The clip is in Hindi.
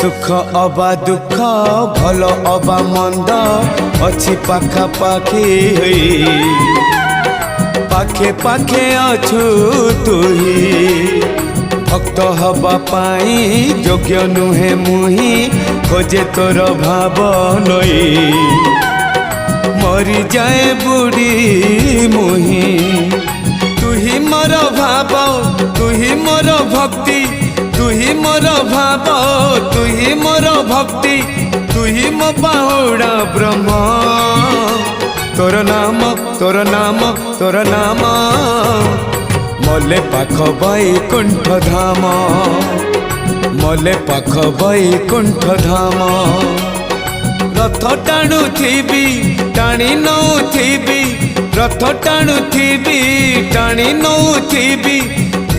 सुख अबा दुख भल अबा मंद अच्छी पाखापाखी पाखे पाखे अछु तुही भक्त हवा पाई योग्य नुहे मुही खोजे तोर भाव नई मरी जाए बुढ़ी मुही तुही मोर भाव तुही मोर भक्ति तुही मोर भाव तुही मोर भक्ति तुही मो बाहुड़ा ब्रह्म तोर नाम तोर नाम तोर नाम मले पाख बैकुंठ धाम मले पाख बैकुंठ धाम रथ टाणु थी टाणी नौ थी रथ टाणु थी टाणी नौ थी